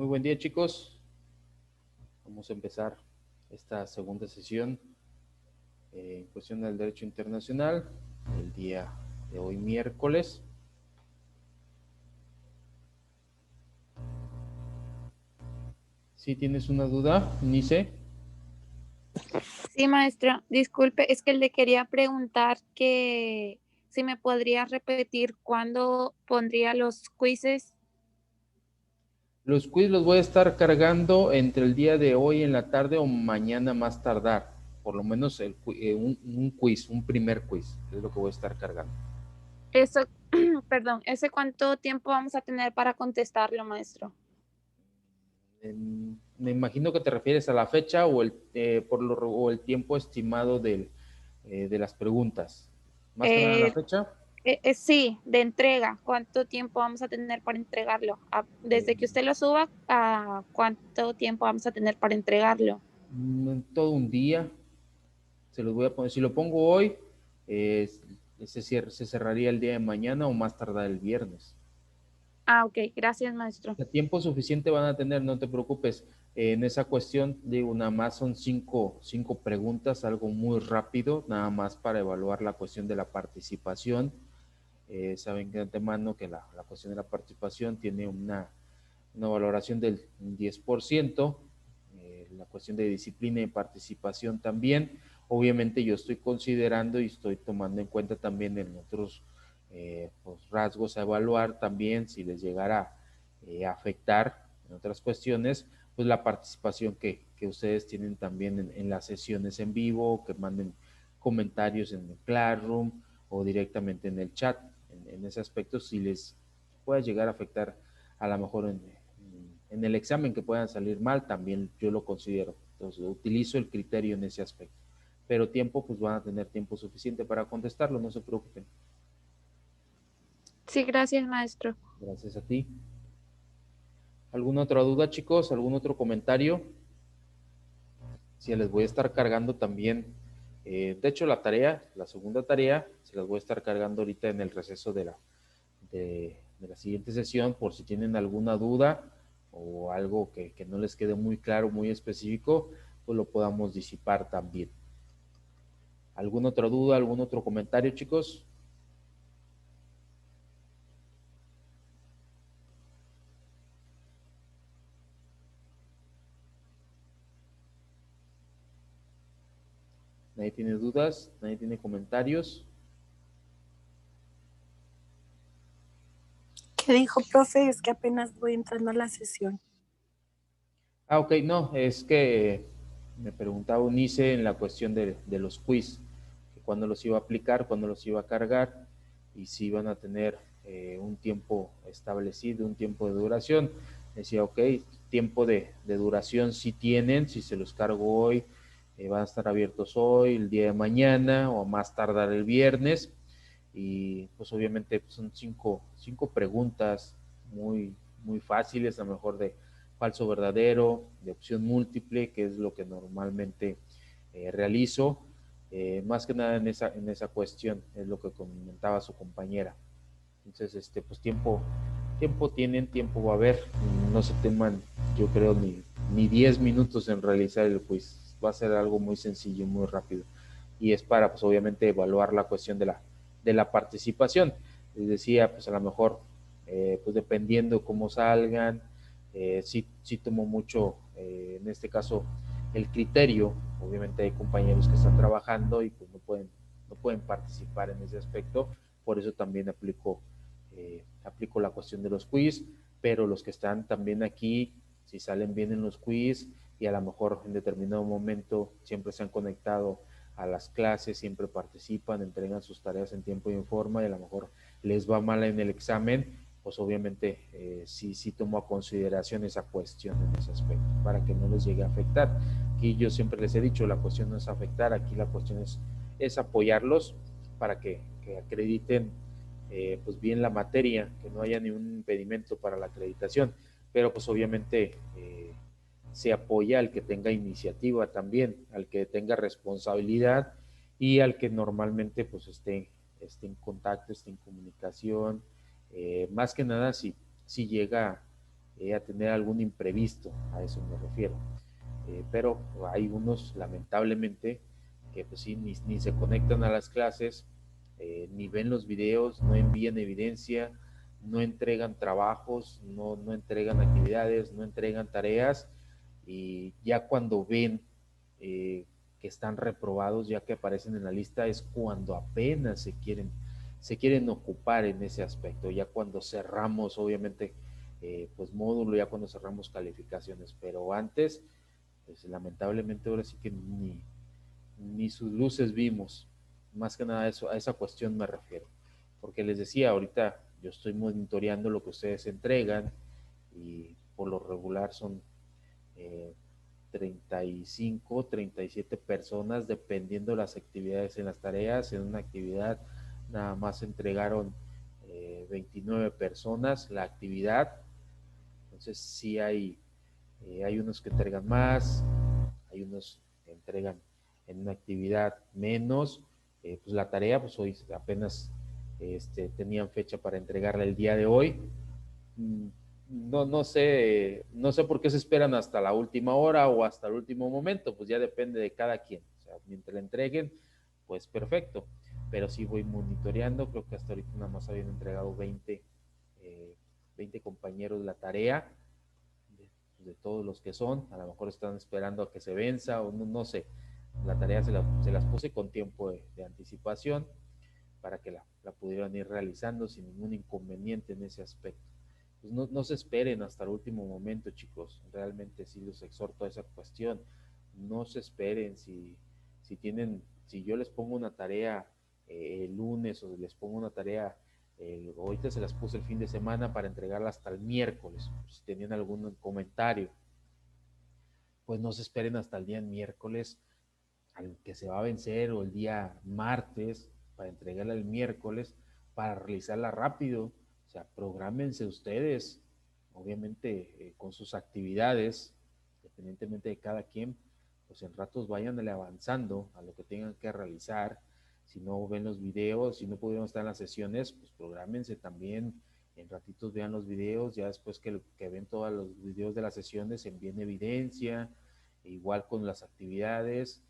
Muy buen día, chicos. Vamos a empezar esta segunda sesión en cuestión del derecho internacional, el día de hoy miércoles. Si tienes una duda, Nice. Sí, maestro, disculpe, es que le quería preguntar que si me podría repetir cuándo pondría los quizzes. Los quiz los voy a estar cargando entre el día de hoy en la tarde o mañana más tardar. Por lo menos un quiz, un primer quiz, es lo que voy a estar cargando. Eso, perdón, ¿ese cuánto tiempo vamos a tener para contestarlo, maestro? Me imagino que te refieres a la fecha o o el tiempo estimado de las preguntas. Más que nada la Eh, fecha. sí, de entrega, ¿cuánto tiempo vamos a tener para entregarlo? Eh, Desde que usted lo suba, ¿a cuánto tiempo vamos a tener para entregarlo? todo un día. Se los voy a poner. Si lo pongo hoy, eh, se cerraría el día de mañana o más tardar el viernes. Ah, ok, gracias, maestro. El tiempo suficiente van a tener, no te preocupes. En esa cuestión, digo, nada más son cinco preguntas, algo muy rápido, nada más para evaluar la cuestión de la participación. Saben de antemano que la cuestión de la participación tiene una valoración del 10%, la cuestión de disciplina y participación también. Obviamente yo estoy considerando y estoy tomando en cuenta también en otros pues, rasgos a evaluar también si les llegara a afectar en otras cuestiones, pues la participación que ustedes tienen también en las sesiones en vivo, que manden comentarios en el Classroom o directamente en el chat. En ese aspecto, si les puede llegar a afectar a lo mejor en el examen que puedan salir mal, también yo lo considero. Entonces, utilizo el criterio en ese aspecto. Pero tiempo, pues van a tener tiempo suficiente para contestarlo, no se preocupen. Sí, gracias, maestro. Gracias a ti. ¿Alguna otra duda, chicos? ¿Algún otro comentario? Sí, les voy a estar cargando también. De hecho, la segunda tarea, se las voy a estar cargando ahorita en el receso de la siguiente sesión, por si tienen alguna duda o algo que no les quede muy claro, muy específico, pues lo podamos disipar también. ¿Alguna otra duda, algún otro comentario, chicos? ¿Nadie tiene dudas? ¿Nadie tiene comentarios? ¿Qué dijo, profe? Es que apenas voy entrando a la sesión. Ok, no, es que me preguntaba Unice en la cuestión de los quiz, que cuándo los iba a aplicar, cuándo los iba a cargar y si iban a tener un tiempo establecido, un tiempo de duración. Decía, ok, tiempo de duración si tienen, si se los cargo hoy, van a estar abiertos hoy, el día de mañana o a más tardar el viernes. Y pues obviamente son cinco preguntas muy fáciles, a lo mejor de falso verdadero, de opción múltiple, que es lo que normalmente realizo, más que nada en esa cuestión, es lo que comentaba su compañera. Entonces, pues tiempo tienen, tiempo va a haber, no se teman, yo creo, ni 10 minutos en realizar el quiz, va a ser algo muy sencillo, muy rápido, y es para, pues obviamente, evaluar la cuestión de la participación. Les decía, pues a lo mejor, pues dependiendo cómo salgan, sí tomo mucho, en este caso, el criterio. Obviamente hay compañeros que están trabajando y pues no pueden participar en ese aspecto, por eso también aplico la cuestión de los quiz, pero los que están también aquí, si salen bien en los quiz y a lo mejor en determinado momento siempre se han conectado a las clases, siempre participan, entregan sus tareas en tiempo y en forma y a lo mejor les va mal en el examen, pues obviamente sí tomo a consideración esa cuestión en ese aspecto para que no les llegue a afectar. Aquí yo siempre les he dicho, la cuestión no es afectar, aquí la cuestión es apoyarlos para que acrediten pues bien la materia, que no haya ningún impedimento para la acreditación, pero pues obviamente se apoya al que tenga iniciativa también, al que tenga responsabilidad y al que normalmente pues esté en contacto, esté en comunicación, más que nada si llega a tener algún imprevisto, a eso me refiero. Pero hay unos, lamentablemente, que pues sí, ni se conectan a las clases, ni ven los videos, no envían evidencia, no entregan trabajos, no entregan actividades, no entregan tareas, y ya cuando ven que están reprobados, ya que aparecen en la lista, es cuando apenas se quieren ocupar en ese aspecto, ya cuando cerramos, obviamente, pues módulo, ya cuando cerramos calificaciones, pero antes, pues lamentablemente ahora sí que ni sus luces vimos. Más que nada eso, a esa cuestión me refiero. Porque les decía, ahorita yo estoy monitoreando lo que ustedes entregan y por lo regular son 35, 37 personas, dependiendo de las actividades en las tareas. En una actividad nada más entregaron 29 personas la actividad. Entonces sí hay unos que entregan más, hay unos que entregan en una actividad menos. Pues la tarea, pues hoy apenas tenían fecha para entregarla el día de hoy. No sé por qué se esperan hasta la última hora o hasta el último momento, pues ya depende de cada quien. O sea, mientras la entreguen, pues perfecto. Pero sí voy monitoreando, creo que hasta ahorita nada más habían entregado 20 compañeros la tarea, de todos los que son. A lo mejor están esperando a que se venza o no sé. La tarea se las puse con tiempo de anticipación para que la pudieran ir realizando sin ningún inconveniente en ese aspecto. Pues no se esperen hasta el último momento, chicos. Realmente sí los exhorto a esa cuestión. No se esperen si yo les pongo una tarea el lunes o les pongo una tarea ahorita se las puse el fin de semana para entregarla hasta el miércoles. Si tenían algún comentario, pues no se esperen hasta el día miércoles al que se va a vencer o el día martes para entregarla el miércoles para realizarla rápido. O sea, prográmense ustedes, obviamente con sus actividades, independientemente de cada quien, pues en ratos vayan avanzando a lo que tengan que realizar. Si no ven los videos, si no pudieron estar en las sesiones, pues prográmense también. En ratitos vean los videos, ya después que ven todos los videos de las sesiones, envíen evidencia, igual con las actividades.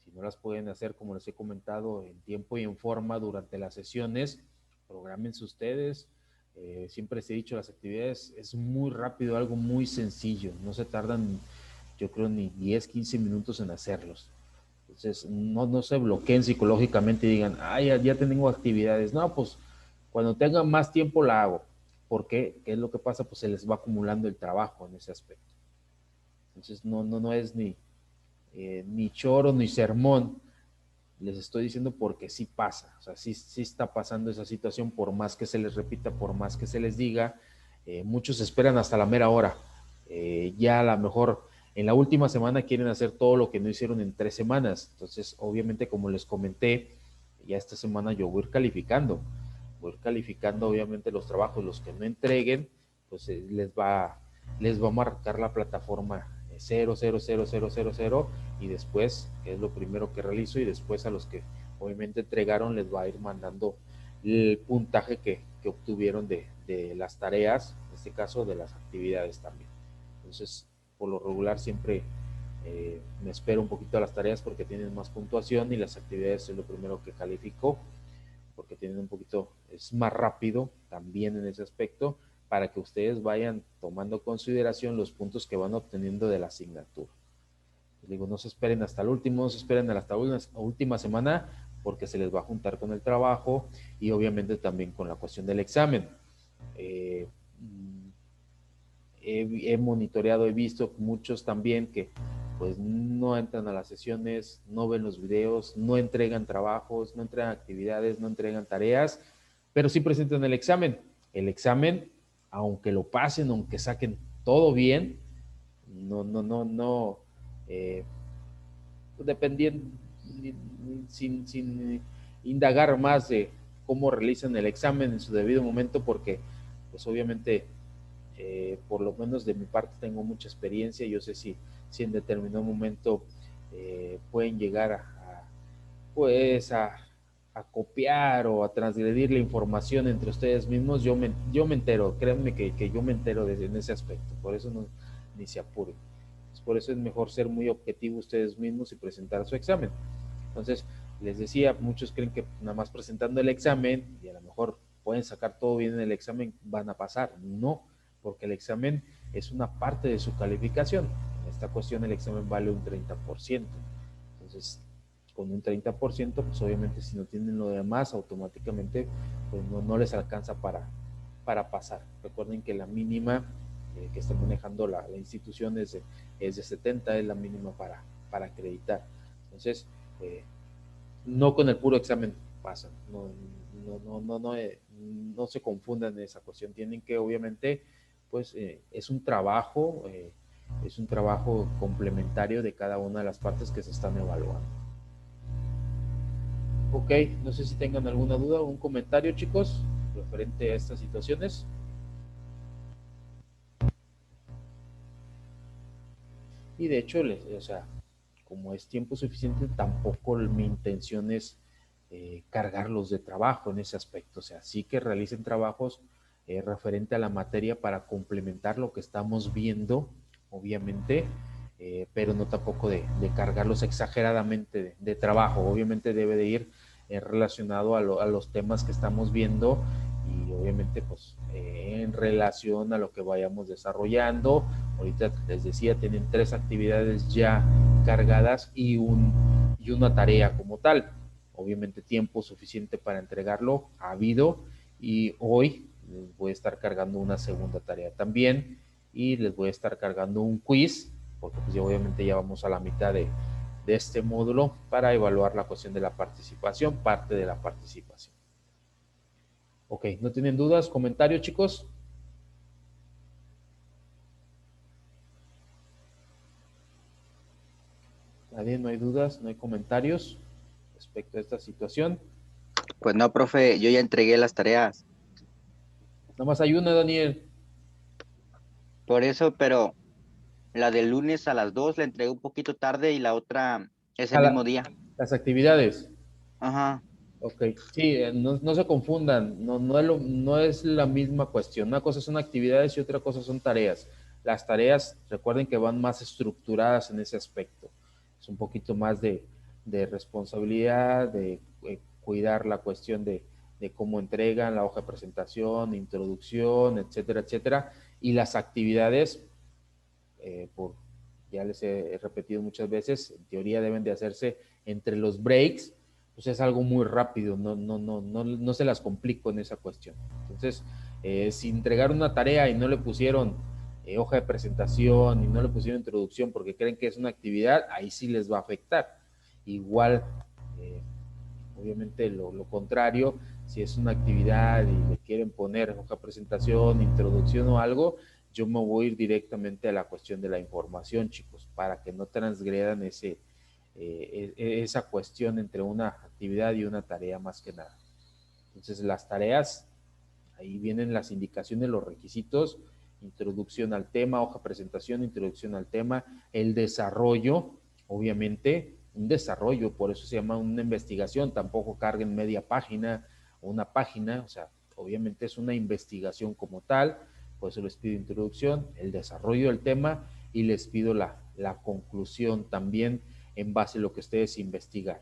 Si no las pueden hacer, como les he comentado, en tiempo y en forma durante las sesiones, prográmense ustedes. Siempre les he dicho, las actividades es muy rápido, algo muy sencillo, no se tardan, yo creo, ni 10, 15 minutos en hacerlos. Entonces, no se bloqueen psicológicamente y digan, ya tengo actividades. No, pues cuando tengan más tiempo la hago. ¿Por qué? ¿Qué es lo que pasa? Pues se les va acumulando el trabajo en ese aspecto. Entonces, no es ni choro ni sermón, les estoy diciendo porque sí pasa, o sea, sí está pasando esa situación, por más que se les repita, por más que se les diga, muchos esperan hasta la mera hora, ya a lo mejor en la última semana quieren hacer todo lo que no hicieron en 3 semanas, entonces obviamente como les comenté, ya esta semana yo voy a ir calificando obviamente los trabajos, los que no entreguen, pues les va a marcar la plataforma 0, 0, 0, 0, 0, 0, y después, que es lo primero que realizo, y después a los que obviamente entregaron les va a ir mandando el puntaje que obtuvieron de las tareas, en este caso de las actividades también. Entonces, por lo regular siempre me espero un poquito a las tareas porque tienen más puntuación, y las actividades es lo primero que califico porque tienen un poquito, es más rápido también en ese aspecto, para que ustedes vayan tomando consideración los puntos que van obteniendo de la asignatura. Les digo, no se esperen hasta el último, no se esperen hasta la última semana, porque se les va a juntar con el trabajo y obviamente también con la cuestión del examen. He monitoreado, he visto muchos también que pues no entran a las sesiones, no ven los videos, no entregan trabajos, no entregan actividades, no entregan tareas, pero sí presentan el examen. El examen, aunque lo pasen, aunque saquen todo bien, no, dependiendo, sin indagar más de cómo realizan el examen en su debido momento, porque pues obviamente por lo menos de mi parte tengo mucha experiencia. Yo sé si en determinado momento pueden llegar pues a copiar o a transgredir la información entre ustedes mismos, yo me entero, créanme que yo me entero en ese aspecto, por eso no, ni se apuren. Por eso es mejor ser muy objetivo ustedes mismos y presentar su examen. Entonces, les decía, muchos creen que nada más presentando el examen y a lo mejor pueden sacar todo bien en el examen, van a pasar. No, porque el examen es una parte de su calificación. En esta cuestión el examen vale un 30%. Entonces, con un 30%, pues obviamente si no tienen lo demás, automáticamente pues no les alcanza para pasar. Recuerden que la mínima que está manejando la institución es de 70, es la mínima para acreditar. Entonces, no con el puro examen pasan, no se confundan en esa cuestión, tienen que obviamente, pues es un trabajo complementario de cada una de las partes que se están evaluando. Ok, no sé si tengan alguna duda o un comentario, chicos, referente a estas situaciones. Y de hecho, o sea, como es tiempo suficiente, tampoco mi intención es cargarlos de trabajo en ese aspecto. O sea, sí que realicen trabajos referente a la materia para complementar lo que estamos viendo, obviamente, pero no tampoco de cargarlos exageradamente de trabajo. Obviamente debe de ir relacionado a los temas que estamos viendo y obviamente pues en relación a lo que vayamos desarrollando. Ahorita les decía, tienen 3 actividades ya cargadas y una tarea como tal. Obviamente tiempo suficiente para entregarlo ha habido y hoy les voy a estar cargando una segunda tarea también y les voy a estar cargando un quiz porque pues obviamente ya vamos a la mitad de este módulo para evaluar la cuestión de la participación, parte de la participación. Ok, ¿no tienen dudas, comentarios, chicos? Nadie, no hay dudas, no hay comentarios respecto a esta situación. Pues no, profe, yo ya entregué las tareas. Nada más hay una, Daniel. Por eso, pero la del lunes a las 2 la entregué un poquito tarde y la otra ese mismo día. Las actividades. Ajá. Ok, sí, no se confundan, no es la misma cuestión. Una cosa son actividades y otra cosa son tareas. Las tareas, recuerden que van más estructuradas en ese aspecto. Es un poquito más de responsabilidad, de cuidar la cuestión de cómo entregan la hoja de presentación, introducción, etcétera, etcétera. Y las actividades, ya les he repetido muchas veces, en teoría deben de hacerse entre los breaks, pues es algo muy rápido, no se las complico en esa cuestión. Entonces, si entregaron una tarea y no le pusieron hoja de presentación y no le pusieron introducción porque creen que es una actividad, ahí sí les va a afectar. Igual, obviamente lo contrario, si es una actividad y le quieren poner hoja de presentación, introducción o algo, yo me voy a ir directamente a la cuestión de la información, chicos, para que no transgredan esa cuestión entre una actividad y una tarea más que nada. Entonces, las tareas, ahí vienen las indicaciones, los requisitos, introducción al tema, hoja de presentación, introducción al tema, el desarrollo, obviamente, un desarrollo, por eso se llama una investigación, tampoco carguen media página o una página, o sea, obviamente es una investigación como tal, por eso les pido introducción, el desarrollo del tema y les pido la conclusión también en base a lo que ustedes investigan.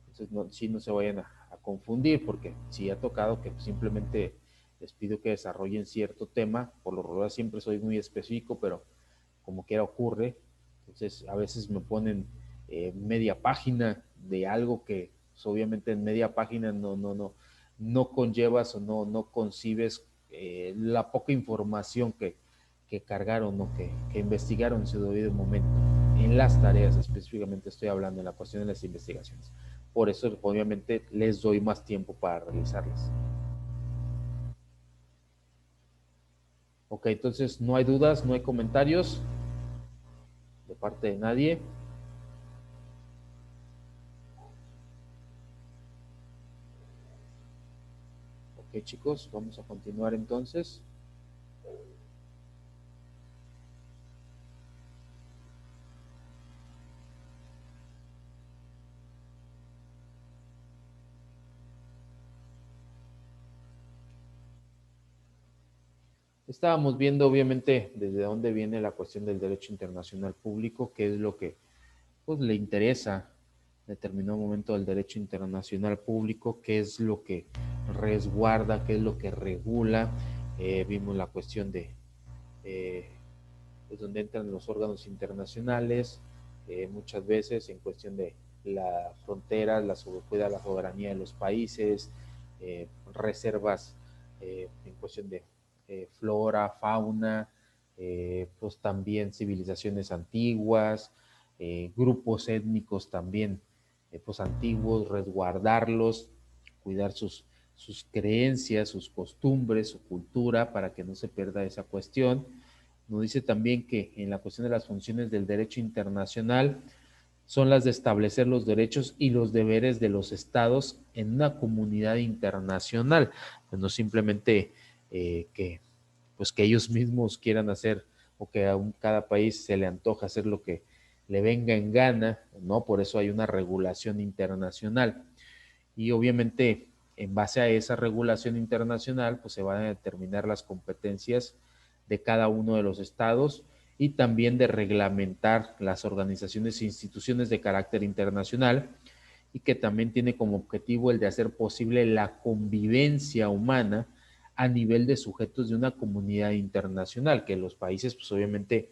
Entonces, sí, no se vayan a confundir, porque sí ha tocado que simplemente les pido que desarrollen cierto tema, por lo regular siempre soy muy específico, pero como quiera ocurre, entonces a veces me ponen media página de algo que pues, obviamente en media página no conllevas o no concibes la poca información que cargaron o que investigaron en su debido momento. En las tareas específicamente estoy hablando en la cuestión de las investigaciones. Por eso obviamente les doy más tiempo para realizarlas. Ok, entonces no hay dudas, no hay comentarios de parte de nadie. Ok, chicos, vamos a continuar entonces. Estábamos viendo, obviamente, desde dónde viene la cuestión del derecho internacional público, qué es lo que pues, le interesa en determinado momento del derecho internacional público, qué es lo que resguarda, qué es lo que regula. Vimos la cuestión de pues donde entran los órganos internacionales, muchas veces en cuestión de las fronteras, cuida la soberanía de los países, reservas en cuestión de flora, fauna, pues también civilizaciones antiguas, grupos étnicos también pues antiguos, resguardarlos, cuidar sus creencias, sus costumbres, su cultura, para que no se pierda esa cuestión. Nos dice también que en la cuestión de las funciones del derecho internacional son las de establecer los derechos y los deberes de los estados en una comunidad internacional, pues no simplemente que ellos mismos quieran hacer o que a cada país se le antoja hacer lo que le venga en gana, ¿no? Por eso hay una regulación internacional. Y obviamente en base a esa regulación internacional pues se van a determinar las competencias de cada uno de los estados y también de reglamentar las organizaciones e instituciones de carácter internacional y que también tiene como objetivo el de hacer posible la convivencia humana a nivel de sujetos de una comunidad internacional, que los países pues obviamente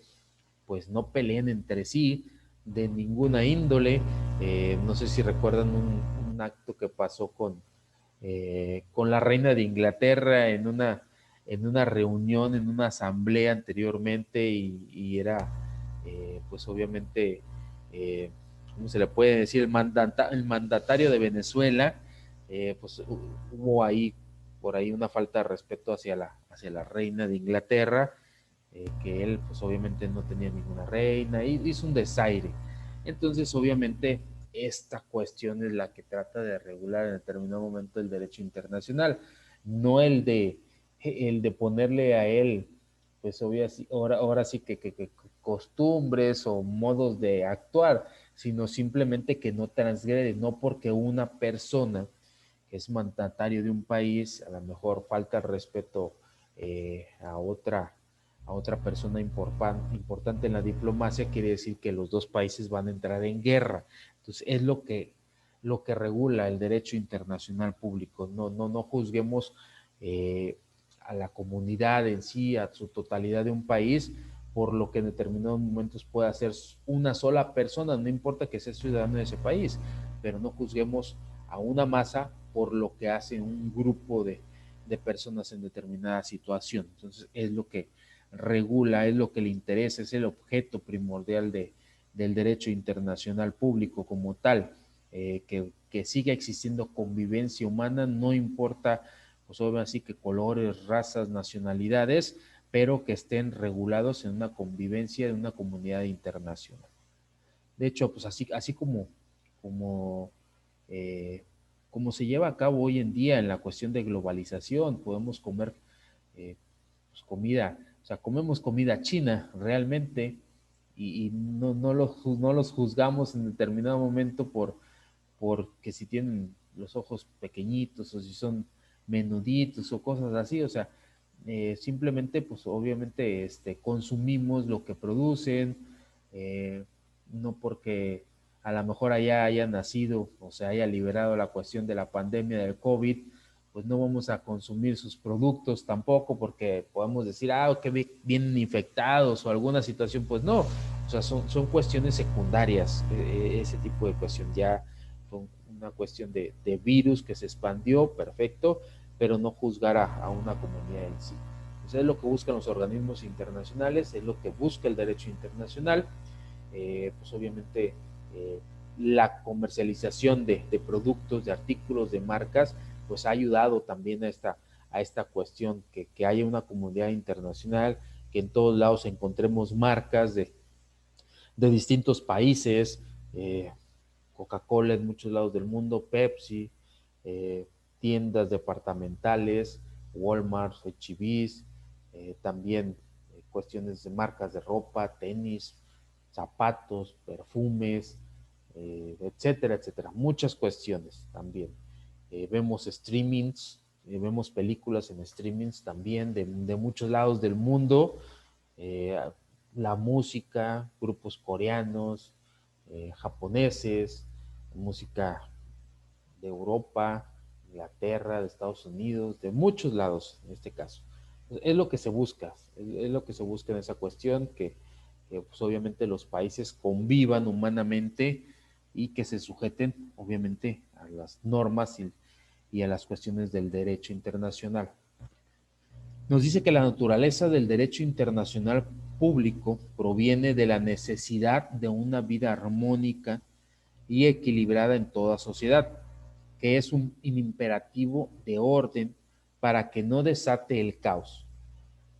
pues no peleen entre sí de ninguna índole. No sé si recuerdan un acto que pasó con la reina de Inglaterra en una reunión, en una asamblea anteriormente y era pues obviamente, ¿cómo se le puede decir? El mandatario de Venezuela, pues hubo ahí por ahí una falta de respeto hacia la reina de Inglaterra, que él pues obviamente no tenía ninguna reina, y hizo un desaire. Entonces obviamente esta cuestión es la que trata de regular en determinado momento el derecho internacional, no el de ponerle a él, pues ahora sí que costumbres o modos de actuar, sino simplemente que no transgrede, no porque una persona que es mandatario de un país a lo mejor falta el respeto a otra persona importante en la diplomacia, quiere decir que los dos países van a entrar en guerra. Entonces, es lo que regula el derecho internacional público. No juzguemos a la comunidad en sí, a su totalidad de un país, por lo que en determinados momentos puede hacer una sola persona, no importa que sea ciudadano de ese país, pero no juzguemos a una masa por lo que hace un grupo de personas en determinada situación. Entonces, es lo que regula, es lo que le interesa, es el objeto primordial del derecho internacional público como tal, que siga existiendo convivencia humana, no importa, pues obviamente así que colores, razas, nacionalidades, pero que estén regulados en una convivencia de una comunidad internacional. De hecho, pues así como, eh, como se lleva a cabo hoy en día en la cuestión de globalización, podemos comer pues, comida, o sea, comemos comida china realmente y no los juzgamos en determinado momento porque si tienen los ojos pequeñitos o si son menuditos o cosas así, o sea, simplemente pues obviamente consumimos lo que producen, eh, no porque a lo mejor allá haya nacido o se haya liberado la cuestión de la pandemia del COVID, pues no vamos a consumir sus productos tampoco porque podemos decir, que vienen infectados o alguna situación, pues no, o sea, son cuestiones secundarias, ese tipo de cuestión, ya fue una cuestión de virus que se expandió, perfecto, pero no juzgar a una comunidad en sí. Entonces es lo que buscan los organismos internacionales, es lo que busca el derecho internacional, pues obviamente la comercialización de productos, de artículos, de marcas, pues ha ayudado también a esta cuestión, que haya una comunidad internacional, que en todos lados encontremos marcas de distintos países, Coca-Cola en muchos lados del mundo, Pepsi, tiendas departamentales, Walmart, H-E-B's, también cuestiones de marcas de ropa, tenis, zapatos, perfumes, etcétera, etcétera. Muchas cuestiones también. Vemos streamings, vemos películas en streamings también de muchos lados del mundo, la música, grupos coreanos, japoneses, música de Europa, Inglaterra, de Estados Unidos, de muchos lados en este caso. Es lo que se busca, es lo que se busca en esa cuestión, que pues obviamente los países convivan humanamente y que se sujeten obviamente a las normas y a las cuestiones del derecho internacional. Nos dice que la naturaleza del derecho internacional público proviene de la necesidad de una vida armónica y equilibrada en toda sociedad, que es un imperativo de orden para que no desate el caos,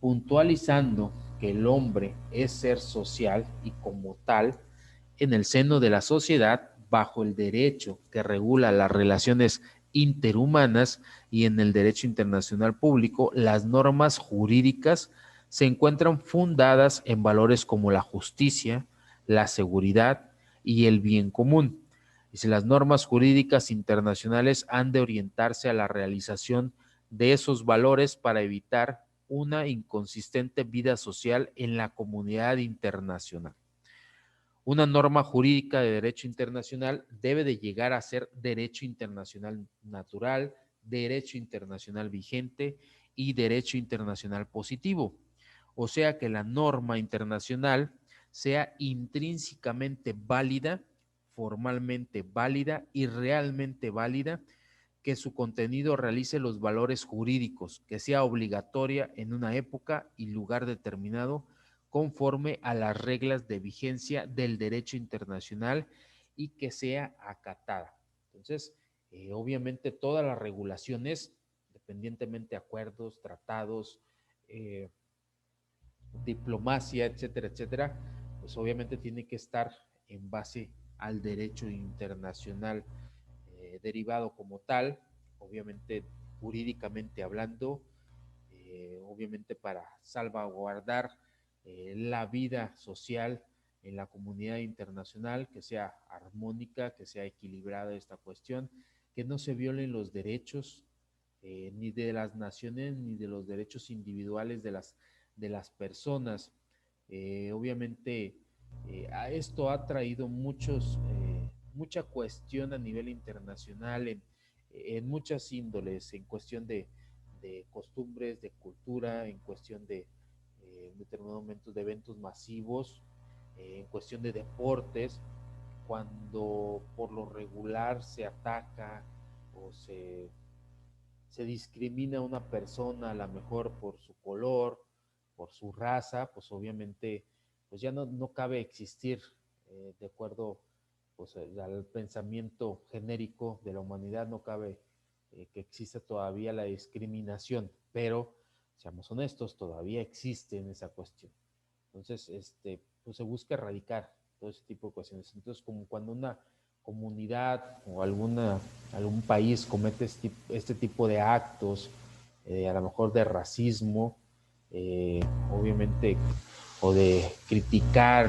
puntualizando que el hombre es ser social y como tal, en el seno de la sociedad, bajo el derecho que regula las relaciones interhumanas y en el derecho internacional público, las normas jurídicas se encuentran fundadas en valores como la justicia, la seguridad y el bien común. Y si las normas jurídicas internacionales han de orientarse a la realización de esos valores para evitar una inconsistente vida social en la comunidad internacional. Una norma jurídica de derecho internacional debe de llegar a ser derecho internacional natural, derecho internacional vigente y derecho internacional positivo. O sea, que la norma internacional sea intrínsecamente válida, formalmente válida y realmente válida, que su contenido realice los valores jurídicos, que sea obligatoria en una época y lugar determinado, conforme a las reglas de vigencia del derecho internacional y que sea acatada. Entonces, obviamente todas las regulaciones, dependientemente de acuerdos, tratados, diplomacia, etcétera, etcétera, pues obviamente tiene que estar en base al derecho internacional derivado como tal, obviamente jurídicamente hablando, obviamente para salvaguardar la vida social en la comunidad internacional, que sea armónica, que sea equilibrada esta cuestión, que no se violen los derechos ni de las naciones ni de los derechos individuales de las personas. Obviamente esto ha traído mucha cuestión a nivel internacional en muchas índoles, en cuestión de costumbres, de cultura, en cuestión de en determinados momentos de eventos masivos, en cuestión de deportes, cuando por lo regular se ataca o se discrimina a una persona a lo mejor por su color, por su raza, pues obviamente pues ya no cabe existir de acuerdo pues, al pensamiento genérico de la humanidad, no cabe que exista todavía la discriminación, pero seamos honestos, todavía existe en esa cuestión. Entonces, pues se busca erradicar todo ese tipo de cuestiones. Entonces, como cuando una comunidad o algún país comete este tipo de actos, a lo mejor de racismo, obviamente, o de criticar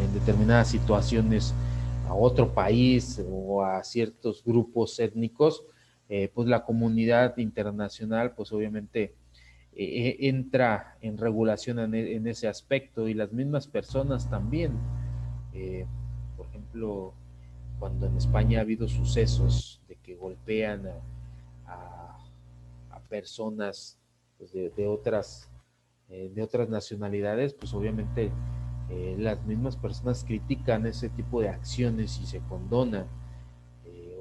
en determinadas situaciones a otro país o a ciertos grupos étnicos, pues la comunidad internacional, pues obviamente entra en regulación en ese aspecto y las mismas personas también. Por ejemplo, cuando en España ha habido sucesos de que golpean a personas pues, de otras nacionalidades, pues obviamente las mismas personas critican ese tipo de acciones y se condona.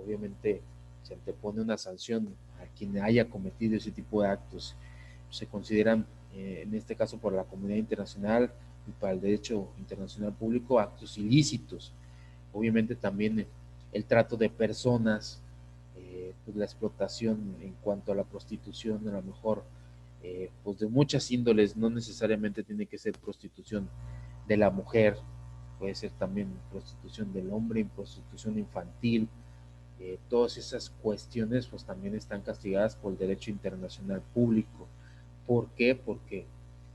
Obviamente se antepone una sanción a quien haya cometido ese tipo de actos. Se consideran, en este caso por la comunidad internacional y para el derecho internacional público, actos ilícitos. Obviamente también el trato de personas, pues la explotación en cuanto a la prostitución, a lo mejor pues de muchas índoles, no necesariamente tiene que ser prostitución de la mujer, puede ser también prostitución del hombre, prostitución infantil, todas esas cuestiones pues también están castigadas por el derecho internacional público. ¿Por qué? Porque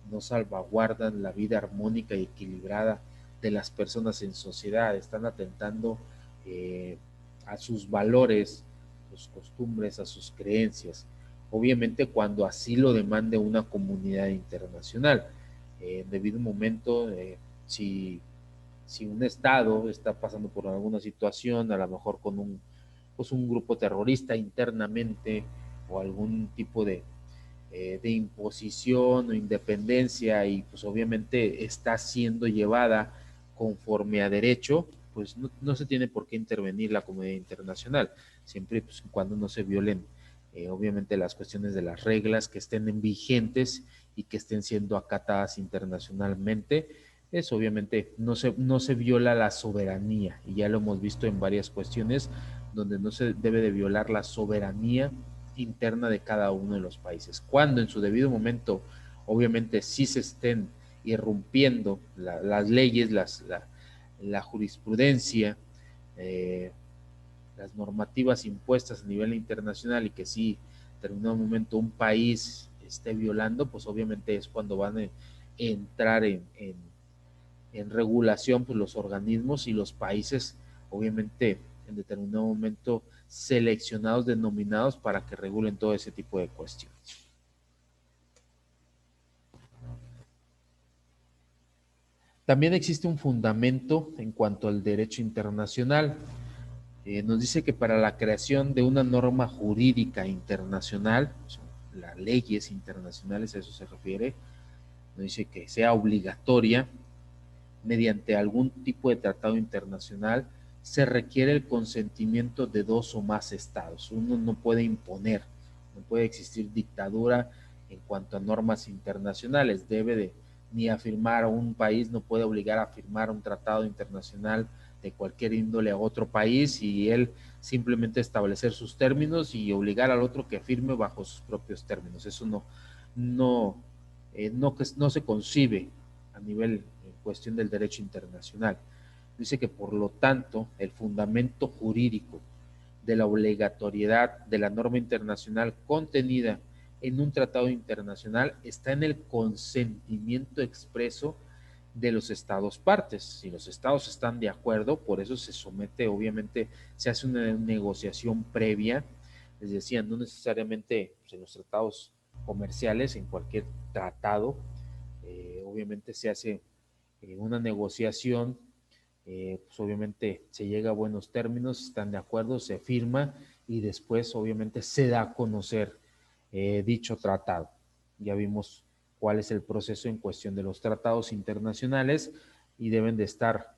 no salvaguardan la vida armónica y equilibrada de las personas en sociedad, están atentando a sus valores, a sus costumbres, a sus creencias. obviamente cuando así lo demande una comunidad internacional. En debido momento, si un Estado está pasando por alguna situación, a lo mejor con un grupo terrorista internamente o algún tipo de imposición o independencia y pues obviamente está siendo llevada conforme a derecho, pues no se tiene por qué intervenir la comunidad internacional, siempre pues, cuando no se violen obviamente las cuestiones de las reglas que estén en vigentes y que estén siendo acatadas internacionalmente. Es obviamente no se viola la soberanía y ya lo hemos visto en varias cuestiones donde no se debe de violar la soberanía interna de cada uno de los países. Cuando en su debido momento, obviamente, sí se estén irrumpiendo las leyes, la jurisprudencia, las normativas impuestas a nivel internacional y que sí, en determinado momento un país esté violando, pues obviamente es cuando van a entrar en regulación pues, los organismos y los países, obviamente en determinado momento seleccionados, denominados para que regulen todo ese tipo de cuestiones. También existe un fundamento en cuanto al derecho internacional. Nos dice que para la creación de una norma jurídica internacional, o sea, las leyes internacionales, a eso se refiere, nos dice que sea obligatoria mediante algún tipo de tratado internacional, se requiere el consentimiento de 2 o más estados. Uno no puede imponer, no puede existir dictadura en cuanto a normas internacionales. Ni afirmar, un país no puede obligar a firmar un tratado internacional de cualquier índole a otro país y él simplemente establecer sus términos y obligar al otro que firme bajo sus propios términos. Eso no se concibe a nivel en cuestión del derecho internacional. Dice que por lo tanto el fundamento jurídico de la obligatoriedad de la norma internacional contenida en un tratado internacional está en el consentimiento expreso de los estados partes. Si los estados están de acuerdo, por eso se somete, obviamente se hace una negociación previa, les decía, no necesariamente pues, en los tratados comerciales, en cualquier tratado, obviamente se hace una negociación, pues obviamente se llega a buenos términos, están de acuerdo, se firma y después obviamente se da a conocer dicho tratado. Ya vimos cuál es el proceso en cuestión de los tratados internacionales y deben de estar,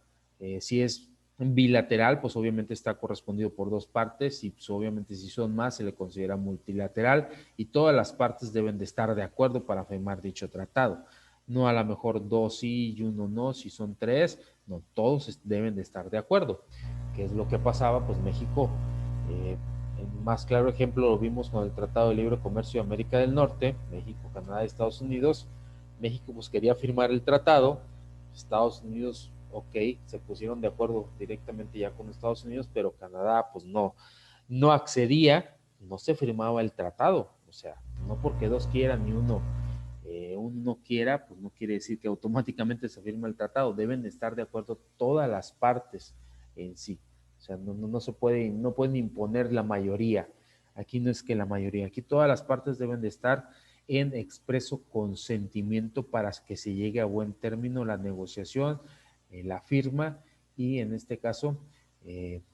si es bilateral, pues obviamente está correspondido por 2 partes y pues obviamente si son más se le considera multilateral y todas las partes deben de estar de acuerdo para firmar dicho tratado. No a lo mejor 2 sí y 1 no, si son 3, no, todos deben de estar de acuerdo. ¿Qué es lo que pasaba? Pues México, el más claro ejemplo lo vimos con el Tratado de Libre Comercio de América del Norte, México, Canadá y Estados Unidos. México pues quería firmar el tratado, Estados Unidos, ok, se pusieron de acuerdo directamente ya con Estados Unidos, pero Canadá pues no accedía, no se firmaba el tratado, o sea, no porque 2 quieran ni uno quiera, pues no quiere decir que automáticamente se firme el tratado, deben de estar de acuerdo todas las partes en sí, o sea, no se puede, no pueden imponer la mayoría, aquí no es que la mayoría, aquí todas las partes deben de estar en expreso consentimiento para que se llegue a buen término la negociación, la firma y en este caso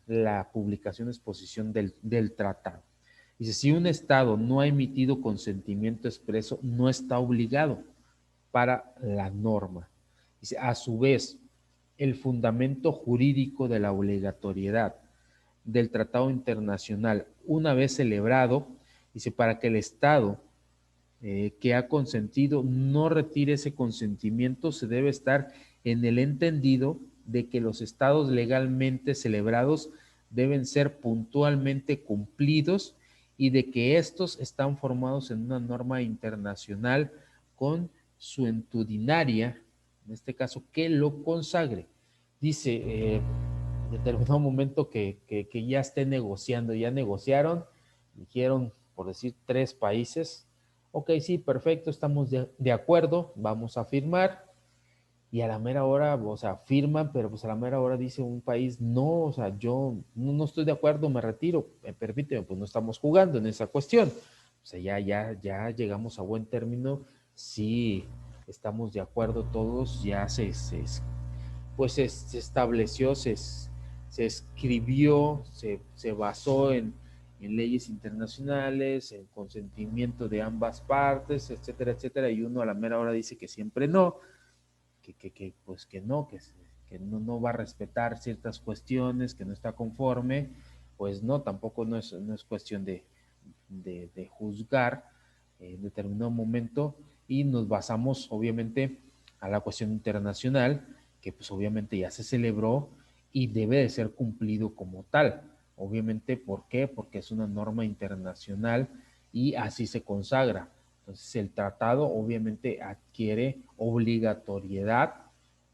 la publicación, exposición del tratado. Dice, si un Estado no ha emitido consentimiento expreso, no está obligado para la norma. Dice, a su vez, el fundamento jurídico de la obligatoriedad del tratado internacional, una vez celebrado, dice, para que el Estado que ha consentido no retire ese consentimiento, se debe estar en el entendido de que los estados legalmente celebrados deben ser puntualmente cumplidos y de que estos están formados en una norma internacional consuetudinaria, en este caso, que lo consagre. Dice, en determinado momento que ya esté negociando, ya negociaron, dijeron, por decir, 3 países, ok, sí, perfecto, estamos de acuerdo, vamos a firmar, y a la mera hora, o sea, firman, pero pues a la mera hora dice un país, no, o sea, yo no estoy de acuerdo, me retiro, permíteme, pues no estamos jugando en esa cuestión. o sea, ya llegamos a buen término, sí estamos de acuerdo todos, ya pues se estableció, se escribió, se basó en leyes internacionales, en consentimiento de ambas partes, etcétera, etcétera, y uno a la mera hora dice que siempre no, pues que no, que no va a respetar ciertas cuestiones, que no está conforme, pues no, tampoco no es cuestión de juzgar en determinado momento, y nos basamos obviamente a la cuestión internacional, que pues obviamente ya se celebró y debe de ser cumplido como tal. Obviamente, ¿por qué? Porque es una norma internacional y así se consagra. Entonces el tratado obviamente adquiere obligatoriedad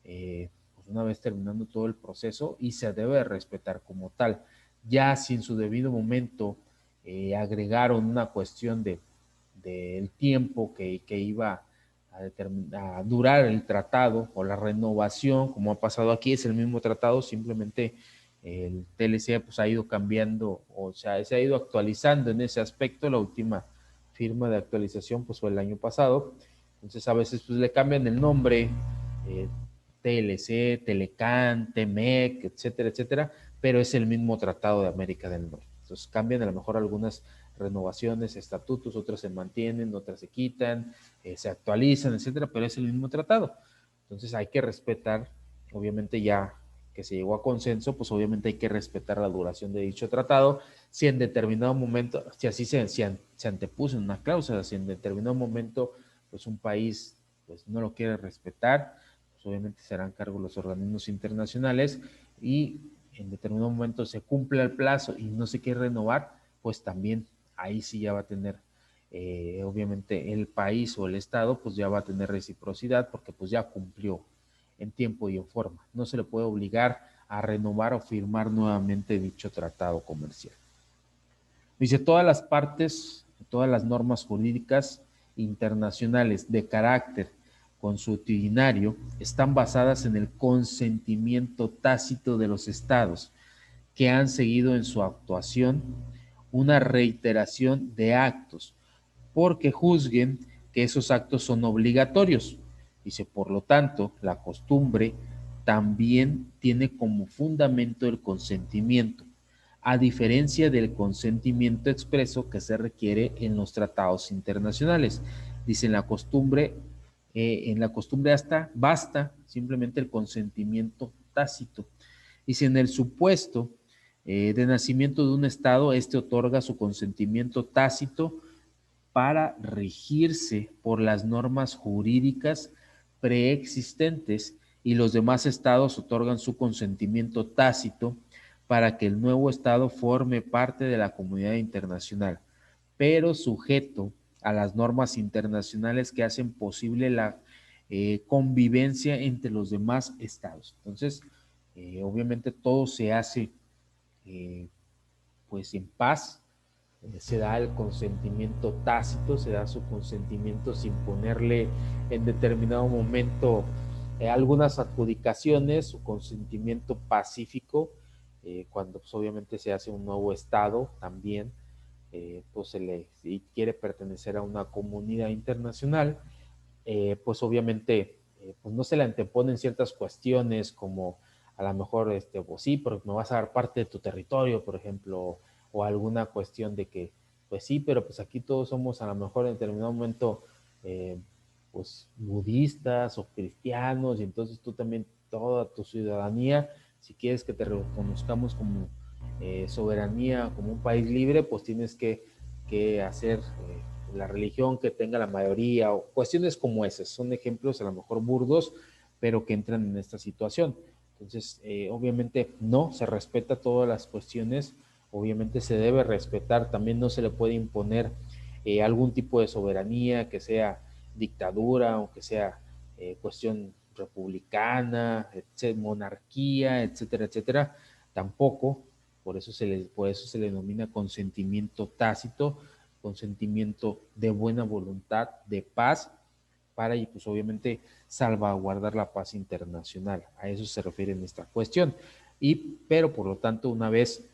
pues una vez terminando todo el proceso, y se debe respetar como tal. Ya si en su debido momento agregaron una cuestión del tiempo que iba a durar el tratado o la renovación, como ha pasado aquí, es el mismo tratado, simplemente el TLC pues ha ido cambiando, o sea, se ha ido actualizando en ese aspecto. La última firma de actualización pues fue el año pasado, entonces a veces pues le cambian el nombre, TLC, Telecan, TEMEC, etcétera, etcétera, pero es el mismo tratado de América del Norte. Entonces cambian a lo mejor algunas renovaciones, estatutos, otras se mantienen, otras se quitan, se actualizan, etcétera, pero es el mismo tratado. Entonces hay que respetar, obviamente ya que se llegó a consenso, pues obviamente hay que respetar la duración de dicho tratado. Si en determinado momento, si así se antepuso en una cláusula, si en determinado momento pues un país pues no lo quiere respetar, pues obviamente se harán cargo los organismos internacionales, y en determinado momento se cumple el plazo y no se quiere renovar, pues también ahí sí ya va a tener, obviamente el país o el Estado, pues ya va a tener reciprocidad, porque pues ya cumplió en tiempo y en forma. No se le puede obligar a renovar o firmar nuevamente dicho tratado comercial. Dice, todas las partes, todas las normas jurídicas internacionales de carácter consuetudinario están basadas en el consentimiento tácito de los estados, que han seguido en su actuación una reiteración de actos, porque juzguen que esos actos son obligatorios. Dice, por lo tanto, la costumbre también tiene como fundamento el consentimiento, a diferencia del consentimiento expreso que se requiere en los tratados internacionales. Dice, en la costumbre hasta basta simplemente el consentimiento tácito. Dice, en el supuesto de nacimiento de un Estado, este otorga su consentimiento tácito para regirse por las normas jurídicas preexistentes, y los demás estados otorgan su consentimiento tácito para que el nuevo estado forme parte de la comunidad internacional, pero sujeto a las normas internacionales que hacen posible la convivencia entre los demás estados. Entonces, obviamente todo se hace pues en paz, se da el consentimiento tácito, se da su consentimiento sin ponerle en determinado momento algunas adjudicaciones, su consentimiento pacífico, cuando pues, obviamente se hace un nuevo estado también, pues si quiere pertenecer a una comunidad internacional, pues obviamente pues no se le anteponen ciertas cuestiones como a lo mejor, pues sí, pero me vas a dar parte de tu territorio, por ejemplo, o alguna cuestión de que, pues sí, pero pues aquí todos somos a lo mejor en determinado momento, pues budistas o cristianos, y entonces tú también, toda tu ciudadanía, si quieres que te reconozcamos como soberanía, como un país libre, pues tienes que hacer la religión que tenga la mayoría, o cuestiones como esas. Son ejemplos a lo mejor burdos, pero que entran en esta situación. Entonces, obviamente no, se respeta todas las cuestiones, obviamente se debe respetar, también no se le puede imponer algún tipo de soberanía, que sea dictadura o que sea cuestión republicana, monarquía, etcétera, etcétera, tampoco. Por eso se le denomina consentimiento tácito, consentimiento de buena voluntad, de paz, para, y pues obviamente salvaguardar la paz internacional. A eso se refiere en esta cuestión. Pero por lo tanto, una vez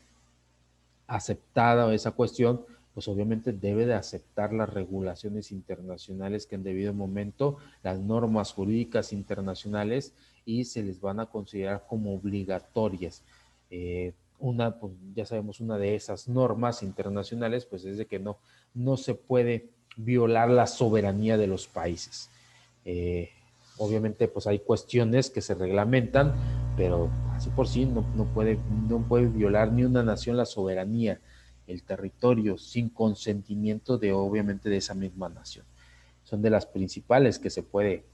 aceptada esa cuestión, pues obviamente debe de aceptar las regulaciones internacionales que en debido momento, las normas jurídicas internacionales, y se les van a considerar como obligatorias. Pues ya sabemos, una de esas normas internacionales, pues es de que no se puede violar la soberanía de los países. Obviamente, pues hay cuestiones que se reglamentan, pero así por sí no puede violar ni una nación la soberanía, el territorio, sin consentimiento de, obviamente, de esa misma nación. Son de las principales que se puede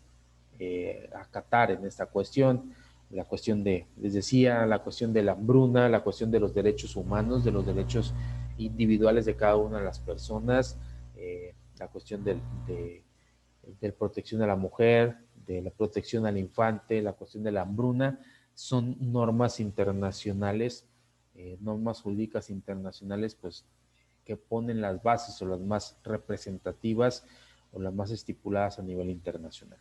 acatar en esta cuestión. La cuestión les decía, la cuestión de la hambruna, la cuestión de los derechos humanos, de los derechos individuales de cada una de las personas, la cuestión de protección a la mujer, de la protección al infante, la cuestión de la hambruna, son normas internacionales, normas jurídicas internacionales, pues, que ponen las bases o las más representativas o las más estipuladas a nivel internacional.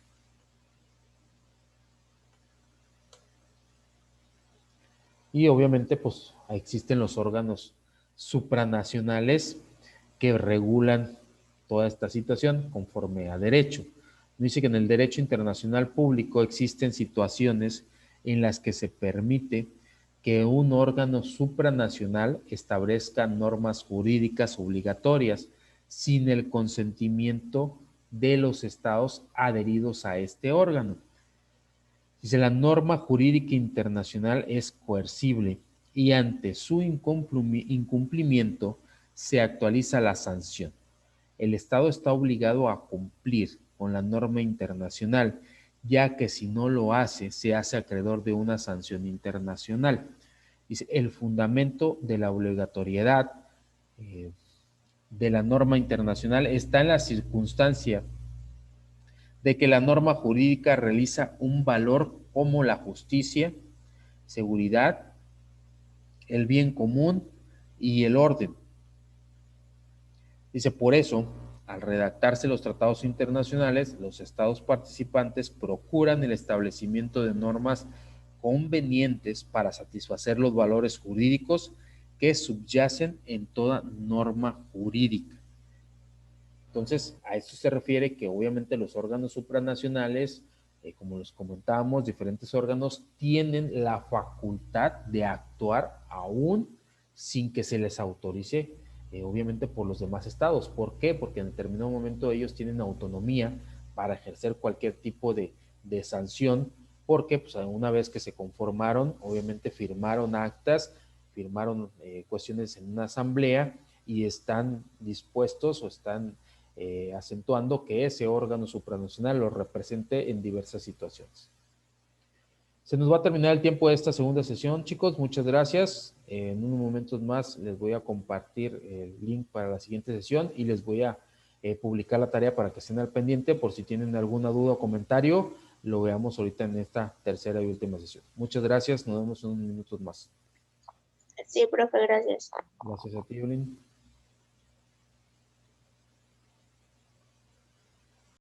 Y obviamente, pues, existen los órganos supranacionales que regulan toda esta situación conforme a derecho. Dice que en el derecho internacional público existen situaciones en las que se permite que un órgano supranacional establezca normas jurídicas obligatorias sin el consentimiento de los estados adheridos a este órgano. Dice, la norma jurídica internacional es coercible y ante su incumplimiento se actualiza la sanción. El Estado está obligado a cumplir con la norma internacional, ya que si no lo hace, se hace acreedor de una sanción internacional. Dice, el fundamento de la obligatoriedad de la norma internacional está en la circunstancia de que la norma jurídica realiza un valor como la justicia, seguridad, el bien común y el orden. Dice, por eso, al redactarse los tratados internacionales, los estados participantes procuran el establecimiento de normas convenientes para satisfacer los valores jurídicos que subyacen en toda norma jurídica. Entonces, a esto se refiere que obviamente los órganos supranacionales, como los comentábamos, diferentes órganos tienen la facultad de actuar aún sin que se les autorice, obviamente, por los demás estados. ¿Por qué? Porque en determinado momento ellos tienen autonomía para ejercer cualquier tipo de sanción, porque pues, una vez que se conformaron, obviamente firmaron actas, firmaron cuestiones en una asamblea y están dispuestos o están acentuando que ese órgano supranacional lo represente en diversas situaciones. Se nos va a terminar el tiempo de esta segunda sesión, chicos. Muchas gracias. En unos momentos más les voy a compartir el link para la siguiente sesión y les voy a publicar la tarea para que estén al pendiente por si tienen alguna duda o comentario. Lo veamos ahorita en esta tercera y última sesión. Muchas gracias. Nos vemos en unos minutos más. Sí, profe, gracias. Gracias a ti, Evelyn.